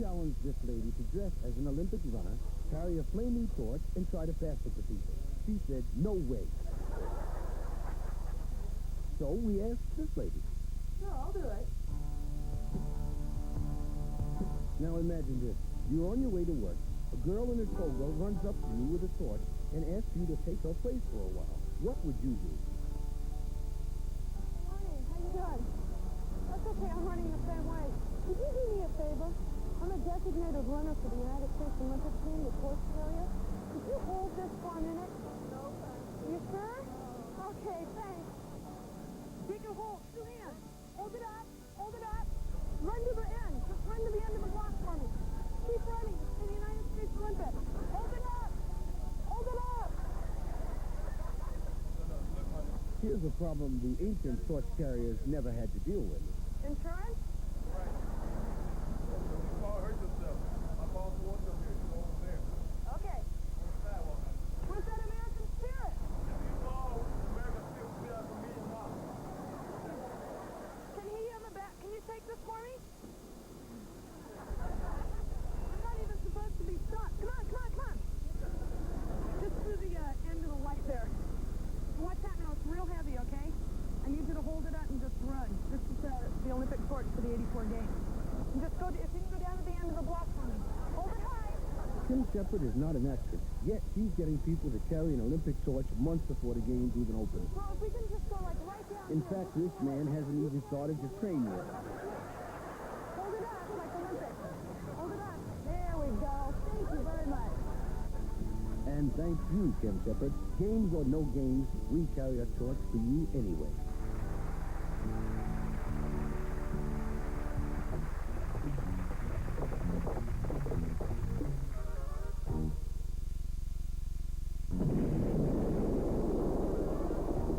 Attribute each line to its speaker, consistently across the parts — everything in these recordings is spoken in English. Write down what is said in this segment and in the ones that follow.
Speaker 1: challenged this lady to dress as an Olympic runner, carry a flaming torch, and try to pass it to people. She said, no way. So we asked this lady.
Speaker 2: Sure, I'll do it.
Speaker 1: Now imagine this. You're on your way to work. A girl in a toga runs up to you with a torch and asks you to take her place for a while. What would you do?
Speaker 2: Morning, how you doing? That's okay, I'm running the same way. Could you do me a favor? I'm a designated runner for the United States Olympic team, the torch carrier. Could you hold this for a minute? No, thanks. You sure? Okay, thanks. Take a hold, 2 hands. Hold it up, hold it up. Run to the end. Just run to the end of the block for me. Keep running. It's the United States Olympic. Hold it up. Hold it up.
Speaker 1: Here's a problem the ancient torch carriers never had to deal with.
Speaker 2: Insurance?
Speaker 3: Right. You all hurt yourself. My boss wants up here. You go over there.
Speaker 2: Okay.
Speaker 3: On the sidewalk.
Speaker 2: Where's that American spirit?
Speaker 3: If you fall, America still be out for $1 million.
Speaker 2: Can he on the back? Can you take this for me? I'm not even supposed to be stopped. Come on, come on, come on. Just through the end of the light there. Watch that now. It's real heavy, okay? I need you to hold it up and just run. This is the Olympic torch for the '84 games. And just go to, if you can go down to the end of the block for me. Hold it high.
Speaker 1: Kim Shepard is not an actress, yet she's getting people to carry an Olympic torch months before the games even open.
Speaker 2: Well, if we can just go like right down
Speaker 1: In
Speaker 2: there.
Speaker 1: fact, this man hasn't even started to train yet.
Speaker 2: Hold it up like Olympic. Hold it up. There we go. Thank you very much.
Speaker 1: And thank you, Kim Shepard. Games or no games, we carry a torch for you anyway.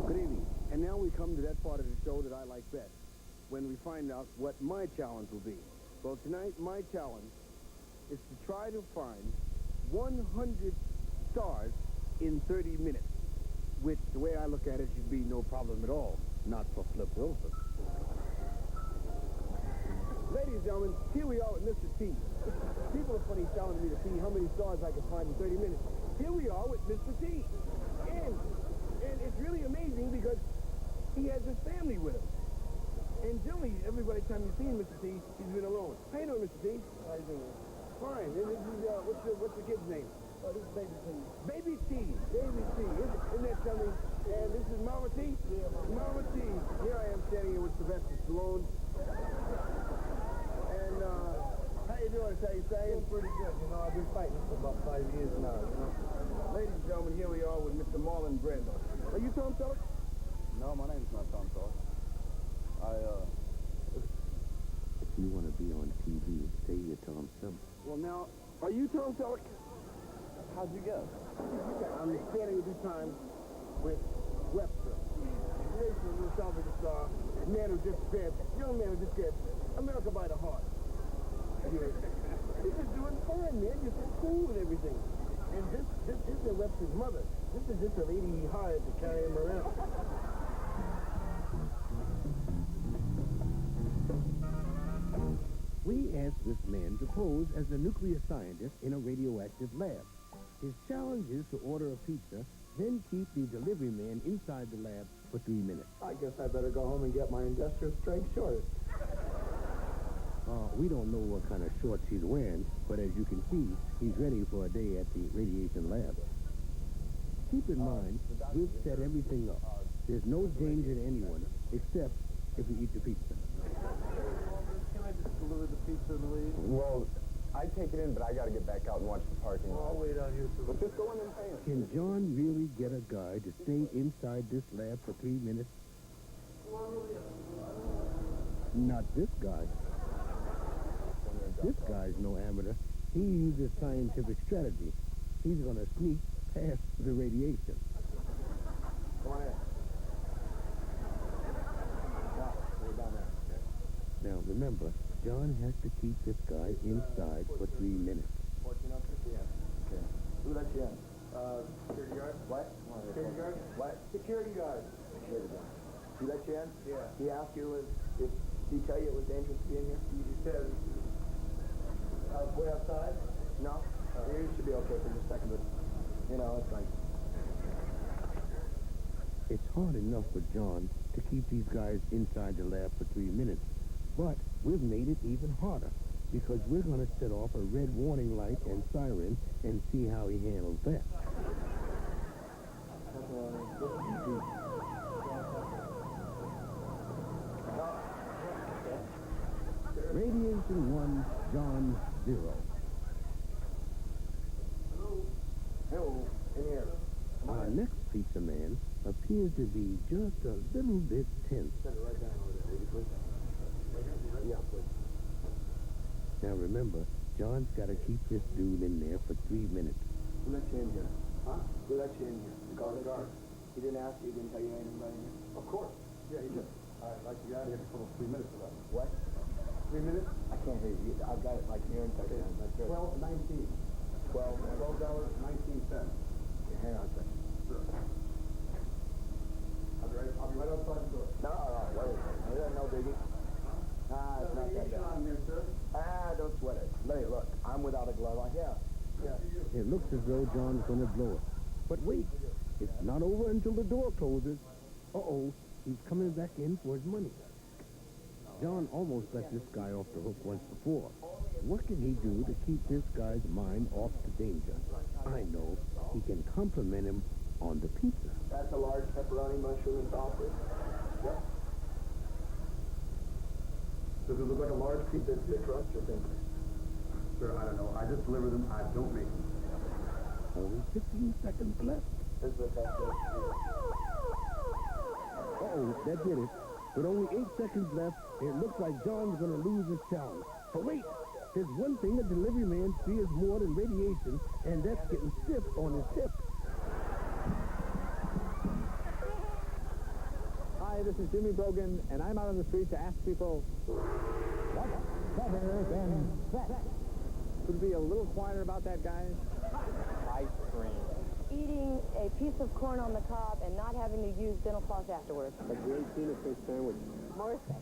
Speaker 1: Good evening. And now we come to that part of the show that I like best, when we find out what my challenge will be. Well, tonight, my challenge is to try to find 100 stars in 30 minutes, which, the way I look at it, should be no problem at all. Not for Flip Wilson. Ladies and gentlemen, here we are with Mr. T. People are funny challenging me to see how many stars I can find in 30 minutes. Here we are with Mr. T. And it's really amazing because he has his family with him. And generally, everybody time you've seen Mr. T, he's been alone. How you doing, Mr. T? How you doing? Fine. And this is, what's the kid's name? Oh, this is Baby T. Baby T. Baby T. Isn't that something? And this is Mama T? Yeah, Mama T. Here I am standing here with Sylvester Stallone. And, how you doing? How you saying?
Speaker 4: Pretty good. You know, I've been fighting for about 5 years now, you know.
Speaker 1: Ladies and gentlemen, here we are with Mr. Marlon Brando. Are you Tom Selleck?
Speaker 4: No, my name's not Tom Selleck.
Speaker 1: If you want to be on TV, say you're Tom Selleck. Well, now, are you Tom Selleck?
Speaker 4: How'd you guess?
Speaker 1: I'm standing at this time with Webster. Creation of yourself as a star, man who just grabbed, young man who just grabbed America by the heart. You're just doing fine, man. You're so cool and everything. And this isn't Webster's mother. This is just a lady he hired to carry him around. We asked this man to pose as a nuclear scientist in a radioactive lab. His challenge is to order a pizza, then keep the delivery man inside the lab for 3 minutes.
Speaker 4: I guess I better go home and get my industrial strength shorts.
Speaker 1: We don't know what kind of shorts he's wearing, but as you can see, he's ready for a day at the radiation lab. Keep in mind, we've set everything up. There's no danger to anyone, except if we eat the pizza.
Speaker 4: Can I just deliver the pizza and leave?
Speaker 5: Well, I take it in, but I got to get back out and watch the parking
Speaker 4: I'll
Speaker 5: lot.
Speaker 4: wait out here for
Speaker 5: But just go in and pay him.
Speaker 1: Can John really get a guy to stay inside this lab for 3 minutes? Not this guy. This guy's no amateur. He uses scientific strategy. He's going to sneak past the radiation.
Speaker 4: Come on in. We're down there.
Speaker 1: Now, remember, John has to keep this guy inside for 3 minutes.
Speaker 4: 14 up at the end. Okay. Who let you in? Security guard. What? Security guard? What? Security guard. Security guard. He let you in? Yeah. He asked you if he tell you it was dangerous to be in here? He said, Way outside? No? You should be okay for just a second, but, you know, it's like...
Speaker 1: It's hard enough for John to keep these guys inside the lab for 3 minutes. But we've made it even harder because we're going to set off a red warning light and siren and see how he handles that. Radiation 1, John 0.
Speaker 4: Hello, in here.
Speaker 1: Our next pizza man appears to be just a little bit tense.
Speaker 4: Set it right down over there, will you please? Yeah, please.
Speaker 1: Now remember, John's got to keep this dude in there for 3 minutes.
Speaker 4: Who let you in here? Huh? Who let you in here? The guard. He didn't ask you, he didn't tell you anything about here? Of course. Yeah, he did. I'd like to get out of here for 3 minutes of that. What? 3 minutes? I can't hear you. I've got it like here in second. That's good. $12.19. $12.19. Okay, hang on a second. Sure. I'll be right outside the door. No, wait a second. No biggie. It's not that bad. On here, sir. Don't sweat it. Look, I'm without a glove on. Yeah.
Speaker 1: It looks as though John's going to blow it. But wait, it's not over until the door closes. Uh-oh, he's coming back in for his money. John almost let this guy off the hook once before. What can he do to keep this guy's mind off the danger? I know. He can compliment him on the pizza.
Speaker 4: That's a large pepperoni, mushroom, and sausage. Yep. Does it look like a large pizza that's thick crust or thin?
Speaker 3: Sir, I don't know. I just deliver them. I don't make them.
Speaker 1: Only 15 seconds left.
Speaker 4: This is the best.
Speaker 1: Uh-oh, that did it. With only 8 seconds left, it looks like John's going to lose his challenge. But wait, there's one thing a delivery man fears more than radiation, and that's getting stiff on his hip.
Speaker 6: Hi, this is Jimmy Brogan, and I'm out on the street to ask people, what's better than sex? Could we be a little quieter about that, guys?
Speaker 5: Ice cream.
Speaker 2: Eating a piece of corn on the cob and not having to use dental floss afterwards.
Speaker 6: A grilled peanut fish sandwich.
Speaker 2: More sex.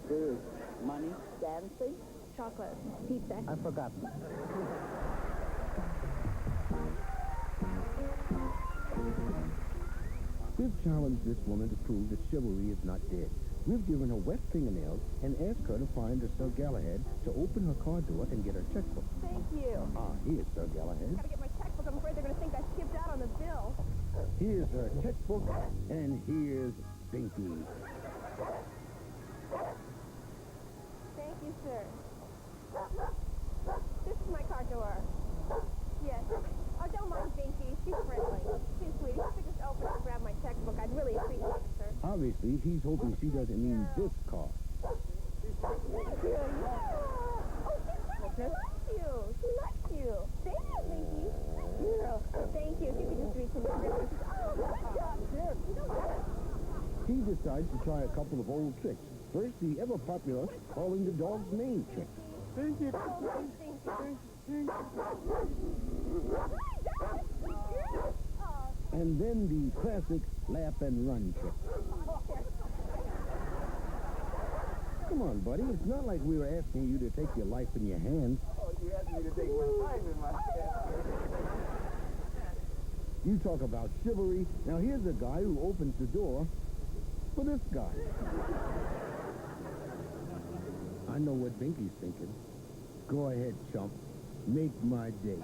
Speaker 6: Food.
Speaker 2: Money. Dancing. Chocolate. Pizza.
Speaker 6: I forgot.
Speaker 1: We've challenged this woman to prove that chivalry is not dead. We've given her wet fingernails and asked her to find a Sir Galahad to open her car door and get her checkbook.
Speaker 2: Thank you.
Speaker 1: Here's Sir Galahad.
Speaker 2: Gotta get my checkbook. I'm afraid they're gonna think I skipped out on the bill.
Speaker 1: Here's her checkbook, and here's Binky.
Speaker 2: Thank you, sir. This is my car door. Yes. Oh, don't mind Binky. She's friendly. She's sweet. If you could just open it and grab my checkbook, I'd really appreciate it, sir.
Speaker 1: Obviously, he's hoping she doesn't mean this car.
Speaker 2: Thank you. Oh, she likes you. She likes you. Thank you, Binky. Girl, thank you. If you could just reach in and grab it. Oh, good job, sir. You know what?
Speaker 1: He decides to try a couple of old tricks. First, the ever-popular calling the dog's name trick.
Speaker 2: Thank you. Oh, thank you.
Speaker 1: And then the classic lap and run trick. Come on, buddy. It's not like we were asking you to take your life in your hands.
Speaker 4: Oh, you asked me to take my life in my hand.
Speaker 1: You talk about chivalry. Now, here's a guy who opens the door for this guy. I know what Binky's thinking. Go ahead, chump. Make my day.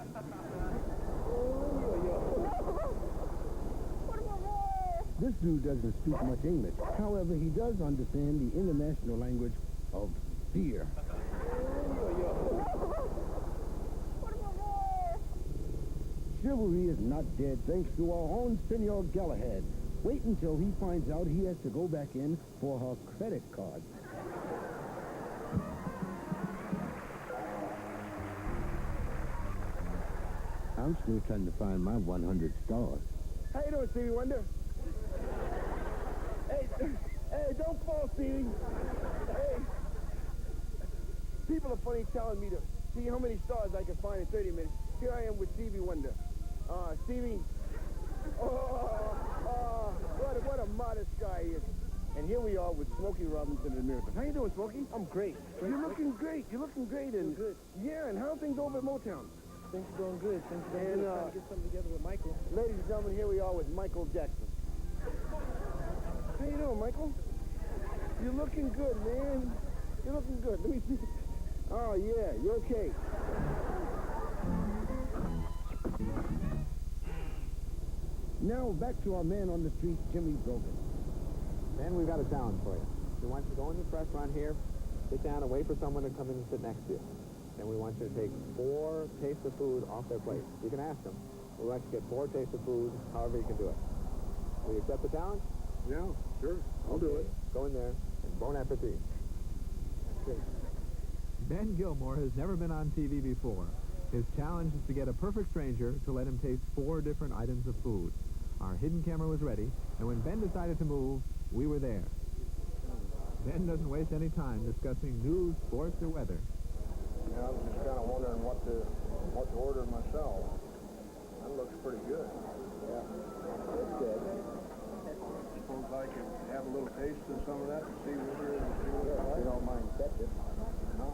Speaker 1: This dude doesn't speak much English. However, he does understand the international language of fear. Chivalry is not dead thanks to our own Senor Galahad. Wait until he finds out he has to go back in for her credit card. I'm still trying to find my 100 stars.
Speaker 6: How you doing, Stevie Wonder? Hey, don't fall, Stevie. Hey.
Speaker 1: People are funny telling me to see how many stars I can find in 30 minutes. Here I am with Stevie Wonder. Stevie. What a modest guy he is. And here we are with Smokey Robinson in Miracles. How you doing, Smokey? I'm great. You're looking great. You're looking great. And good. Yeah, and how are things over at Motown?
Speaker 7: Things are going good. Things are going good. Trying to get something together with Michael.
Speaker 1: Ladies and gentlemen, here we are with Michael Jackson. How you doing, Michael? You're looking good, man. You're looking good. Let me see. Oh, yeah, you're okay. Now, back to our man on the street, Jimmy Brogan.
Speaker 6: Ben, we've got a challenge for you. We want you to go in this restaurant here, sit down and wait for someone to come in and sit next to you. And we want you to take 4 tastes of food off their plate. You can ask them. We want you to get 4 tastes of food, however you can do it. Will you accept the challenge?
Speaker 3: Yeah, sure. I'll do it.
Speaker 6: Go in there and bon appetit.
Speaker 3: Okay.
Speaker 8: Ben Gilmore has never been on TV before. His challenge is to get a perfect stranger to let him taste 4 different items of food. Our hidden camera was ready, and when Ben decided to move, we were there. Ben doesn't waste any time discussing news, sports, or weather.
Speaker 3: Yeah, I was just kind of wondering what to order myself. That looks pretty good.
Speaker 4: Yeah, that's good.
Speaker 3: Suppose I can have a little taste of some of that to see whether
Speaker 4: You don't mind ketchup.
Speaker 3: No,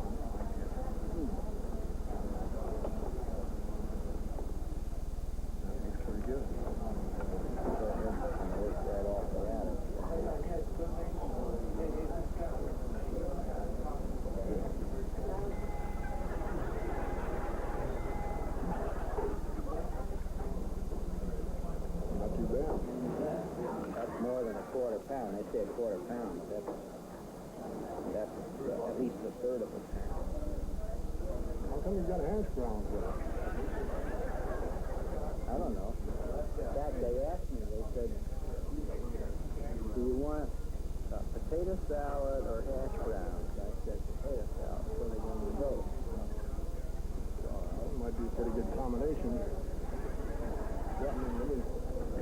Speaker 3: that looks pretty good.
Speaker 4: Work that off the ladder.
Speaker 3: Not too bad.
Speaker 4: That's more than a quarter pound. I said quarter pound. That's at least a third of a pound.
Speaker 3: How come you got hash browns with it?
Speaker 4: I don't know. In fact, they asked me, they said, do you want potato salad or hash browns? I said potato salad. So they gave me both.
Speaker 3: That might be a pretty good combination. Yeah, let me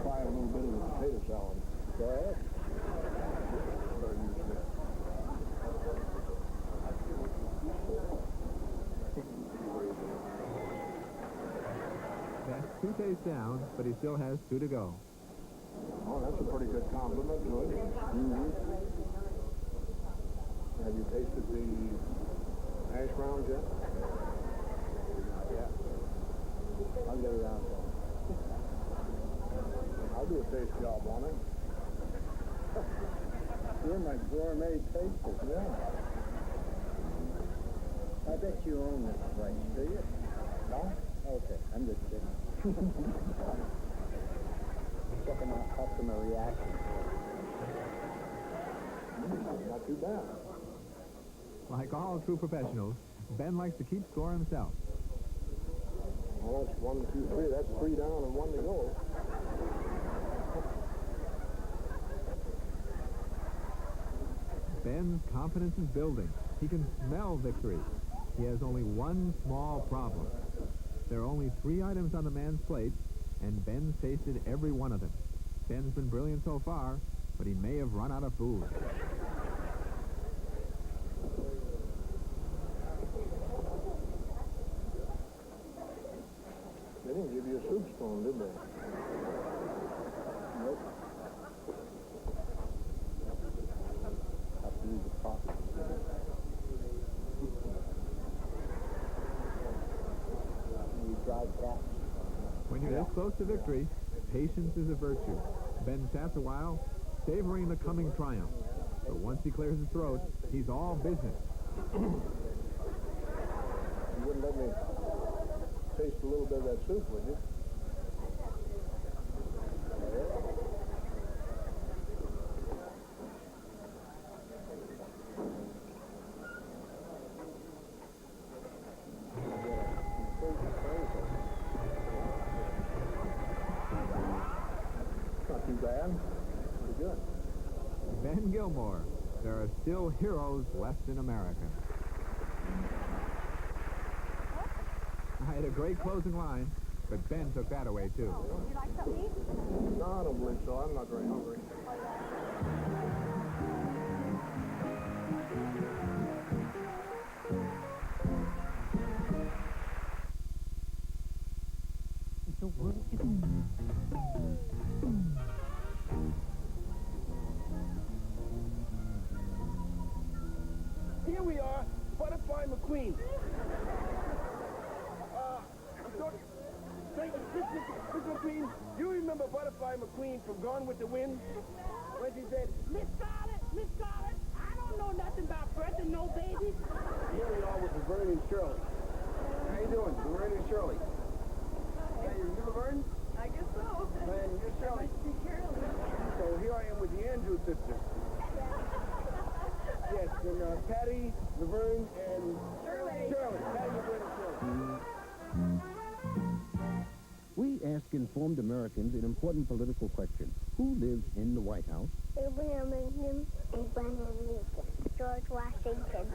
Speaker 3: try a little bit of the potato salad.
Speaker 4: Go ahead.
Speaker 3: Very useful.
Speaker 8: That's 2 tastes down, but he still has 2 to go.
Speaker 3: Oh, that's a pretty good compliment to it.
Speaker 4: Mm-hmm.
Speaker 3: Have you tasted the hash browns yet?
Speaker 4: Yeah. I'll get around to it.
Speaker 3: I'll do a taste job on it.
Speaker 4: You're my gourmet taster.
Speaker 3: Yeah.
Speaker 4: I bet you own this place, do you?
Speaker 3: No?
Speaker 4: Okay, I'm just kidding. Checking out customer reaction.
Speaker 3: Not too bad.
Speaker 8: Like all true professionals, Ben likes to keep score himself.
Speaker 3: Well, that's 1, 2, 3. That's 3 down and 1 to go.
Speaker 8: Ben's confidence is building. He can smell victory. He has only one small problem. There are only 3 items on the man's plate, and Ben's tasted every one of them. Ben's been brilliant so far, but he may have run out of food.
Speaker 3: They didn't give you a soup spoon, did they?
Speaker 4: Nope. Have to use the pocket. You drive fast.
Speaker 8: When you're this close to victory, patience is a virtue. Ben sat a while, savoring the coming triumph. But once he clears his throat, he's all business.
Speaker 3: You wouldn't let me taste a little bit of that soup, would you? Not too bad. Pretty good.
Speaker 8: Ben Gilmore. There are still heroes left in America. I had a great closing line, but Ben took that away, too.
Speaker 2: Would you like something to eat?
Speaker 3: No, I don't believe so. I'm not very hungry.
Speaker 2: The world is
Speaker 1: we are, Butterfly McQueen. Thank you, Mr. McQueen. You remember Butterfly McQueen from Gone with the Wind? When she said,
Speaker 2: Miss Scarlett, I don't know nothing about birthing no babies.
Speaker 1: here we are with Laverne and Shirley. How you doing, Laverne and Shirley? Hey, you Laverne?
Speaker 2: I guess so.
Speaker 1: And you're Shirley. So here I am with the Andrews sisters. Yes, and Patty, Laverne, and
Speaker 2: Shirley.
Speaker 1: Patty, Laverne, and Shirley.
Speaker 9: We ask informed Americans an important political question. Who lives in the White House?
Speaker 10: Abraham Lincoln, Abraham Lincoln, George Washington, and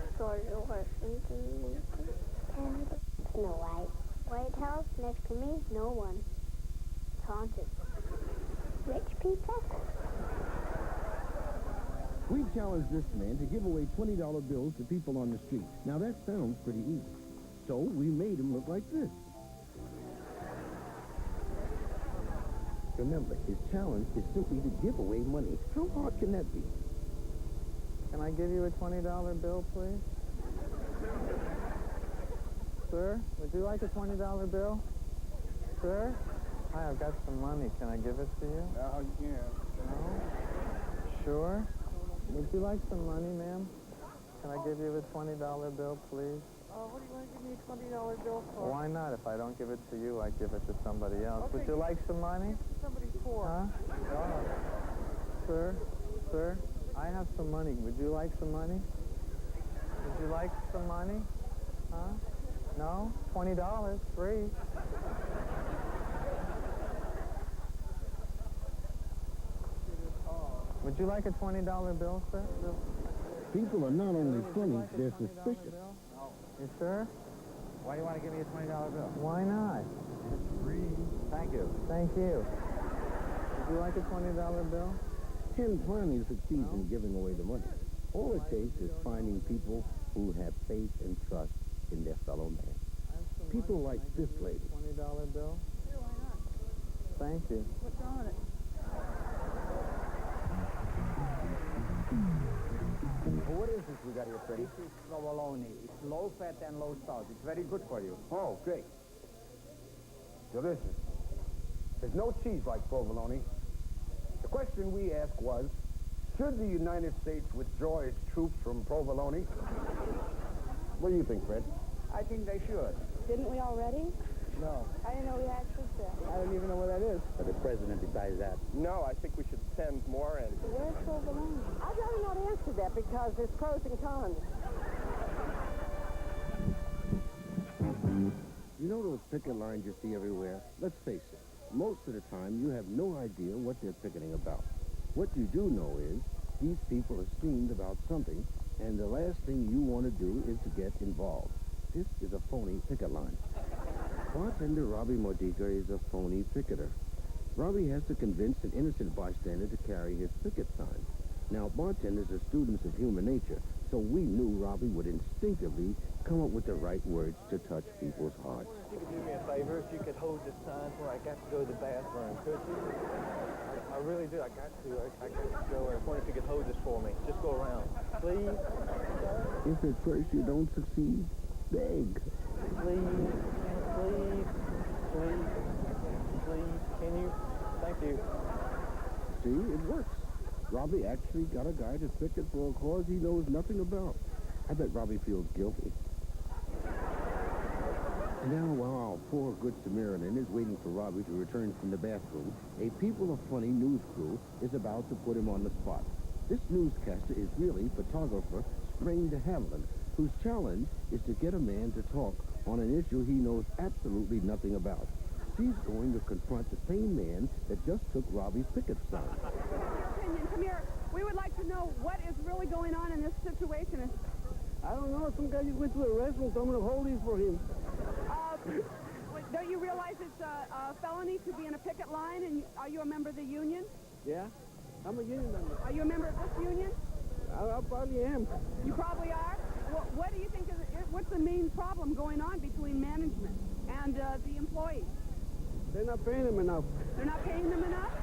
Speaker 10: Snow White. White House, next to me, no one. It's haunted. Rich people?
Speaker 9: We challenged this man to give away $20 bills to people on the street. Now that sounds pretty easy. So we made him look like this. Remember, his challenge is simply to give away money. How hard can that be?
Speaker 6: Can I give you a $20 bill, please? Sir, would you like a $20 bill? Sir? Hi, I've got some money. Can I give it to you?
Speaker 3: No, you can't.
Speaker 6: No? Sure? Would you like some money, ma'am? Can I give you a $20 bill, please?
Speaker 2: Oh, what do you want to give me a $20 bill for?
Speaker 6: Why not? If I don't give it to you, I give it to somebody else. Would you like some money?
Speaker 2: Somebody's poor.
Speaker 6: Huh? Oh. Sir, I have some money. Would you like some money? Would you like some money? Huh? No? $20, free. Would you like a $20 bill, sir?
Speaker 9: People are not only funny, they're suspicious.
Speaker 6: You sure?
Speaker 4: Why do you want to give me a $20 bill?
Speaker 6: Why not?
Speaker 4: It's free. Thank you.
Speaker 6: Thank you. Would you like a $20 bill?
Speaker 9: Ken finally succeeds in giving away the money. All it takes is finding people who have faith and trust in their fellow man. People like this lady.
Speaker 6: $20 bill?
Speaker 2: Sure, why not?
Speaker 6: Thank you.
Speaker 2: What's wrong with it?
Speaker 4: Well, what is this we got here, Freddie? This is provolone. It's low fat and low salt. It's very good for you.
Speaker 3: Oh, great. Delicious. There's no cheese like provolone. The question we asked was, should the United States withdraw its troops from provolone? What do you think, Fred?
Speaker 4: I think they should.
Speaker 2: Didn't we already?
Speaker 4: No.
Speaker 2: I didn't know we had troops there.
Speaker 6: I don't even know what that is.
Speaker 4: But the president decides that.
Speaker 5: No, I think we should send more in.
Speaker 2: Where's provolone?
Speaker 11: I'd rather not answer that because there's pros and cons.
Speaker 9: You know those picket lines you see everywhere? Let's face it, most of the time you have no idea what they're picketing about. What you do know is these people are streamed about something, and the last thing you want to do is to get involved. This is a phony picket line. Bartender Robbie Modica is a phony picketer. Robbie has to convince an innocent bystander to carry his picket sign. Now, bartenders are students of human nature, so we knew Robbie would instinctively come up with the right words to touch people's hearts.
Speaker 6: You could do me a favor if you could hold this sign where I got to go to the bathroom, could you? I really do. I got to. I got to go. I was wondering if you could hold this for me. Just go around. Please?
Speaker 9: If at first you don't succeed, beg.
Speaker 6: Please? Please? Please? Please? Can you? Thank you.
Speaker 9: See, it works. Robbie actually got a guy to picket for a cause he knows nothing about. I bet Robbie feels guilty. And now, while our poor good Samaritan is waiting for Robbie to return from the bathroom, a People Are Funny news crew is about to put him on the spot. This newscaster is really photographer Spring de Havilland, whose challenge is to get a man to talk on an issue he knows absolutely nothing about. She's going to confront the same man that just took Robbie's picket sign.
Speaker 2: Opinion, come here. We would like to know what is really going on in this situation.
Speaker 1: I don't know. Some guy just went to a restaurant. I'm going to hold these for him.
Speaker 2: Don't you realize it's a felony to be in a picket line? And are you a member of the union?
Speaker 1: Yeah? I'm a union member.
Speaker 2: Are you a member of this union?
Speaker 1: I probably am.
Speaker 2: You probably are? What do you think what's the main problem going on between management and the employees?
Speaker 1: They're not paying them enough.
Speaker 2: They're not paying them enough?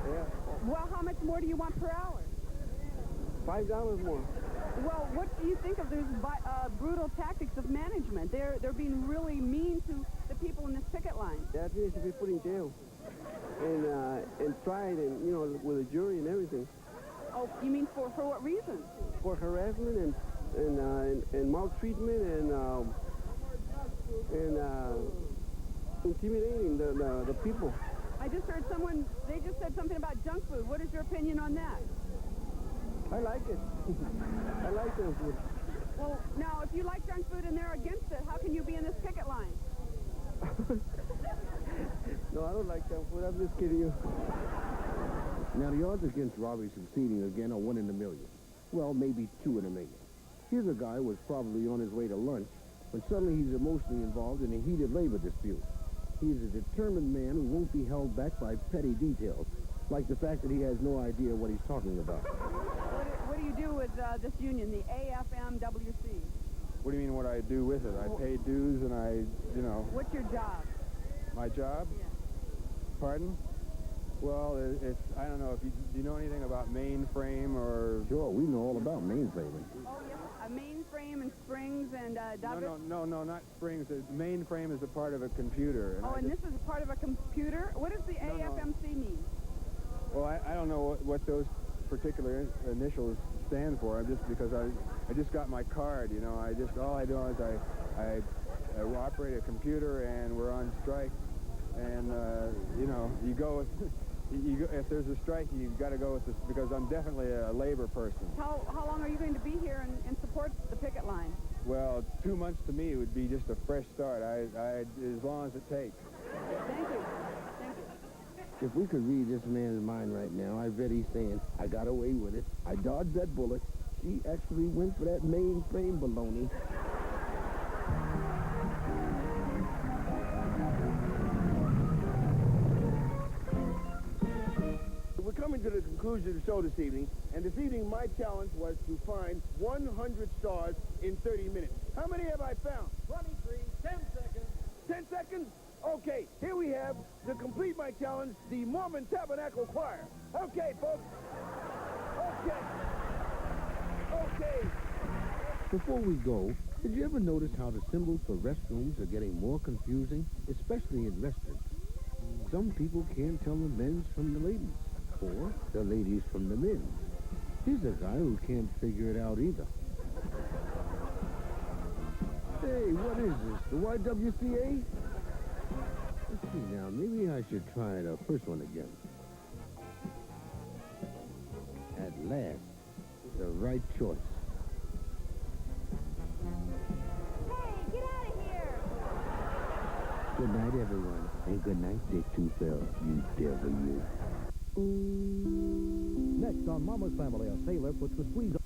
Speaker 1: Yeah.
Speaker 2: Well, how much more do you want per hour?
Speaker 1: $5 more.
Speaker 12: Well, what do you think of these brutal tactics of management? They're being really mean to the people in this picket line.
Speaker 7: That they should be put in jail and tried, and you know, with a jury and everything.
Speaker 12: Oh, you mean for what reason?
Speaker 7: For harassment and maltreatment and intimidating the people.
Speaker 12: I just heard they just said something about junk food. What is your opinion on that?
Speaker 7: I like it. I like junk food.
Speaker 12: Well, now, if you like junk food and they're against it, how can you be in this picket line?
Speaker 7: No, I don't like junk food. I'm just kidding you.
Speaker 9: Now, the odds against Robbie succeeding again are 1 in a million. Well, maybe 2 in a million. Here's a guy who was probably on his way to lunch when suddenly he's emotionally involved in a heated labor dispute. He's a determined man who won't be held back by petty details, like the fact that he has no idea what he's talking about.
Speaker 12: What do you do with this union, the AFM-WC?
Speaker 5: What do you mean what I do with it? I pay dues and I, you know...
Speaker 12: What's your job?
Speaker 5: My job?
Speaker 12: Yeah.
Speaker 5: Pardon? Well, it's, I don't know, if do you know anything about mainframe or...
Speaker 9: Sure, we know all about mainframing.
Speaker 12: Oh, yes, a mainframe and springs and
Speaker 5: No, not springs. The mainframe is a part of a computer.
Speaker 12: And this is a part of a computer? What does the AFMC mean?
Speaker 5: Well, I don't know what those particular initials stand for. Because I just got my card, you know. All I do is I operate a computer and we're on strike. And, you know, you go if there's a strike, you've got to go with this, because I'm definitely a labor person.
Speaker 12: How long are you going to be here and support the picket line?
Speaker 5: Well, 2 months to me would be just a fresh start. As long as it takes.
Speaker 12: Thank you. Thank you.
Speaker 9: If we could read this man's mind right now, I bet he's saying, I got away with it. I dodged that bullet. She actually went for that mainframe baloney.
Speaker 1: We're coming to the conclusion of the show this evening, and this evening my challenge was to find 100 stars in 30 minutes. How many have I found?
Speaker 7: 23, 10 seconds.
Speaker 1: 10 seconds? Okay, here we have, to complete my challenge, the Mormon Tabernacle Choir. Okay, folks. Okay.
Speaker 9: Before we go, did you ever notice how the symbols for restrooms are getting more confusing, especially in restaurants? Some people can't tell the men's from the ladies, or the ladies from the men. Here's a guy who can't figure it out either. Hey, what is this, the YWCA? Let's see now, maybe I should try the first one again. At last, the right choice.
Speaker 2: Hey, get out of here!
Speaker 9: Good night, everyone. And good night, Dick Tufel, you devil, you.
Speaker 13: Next on Mama's Family, a sailor puts the squeeze on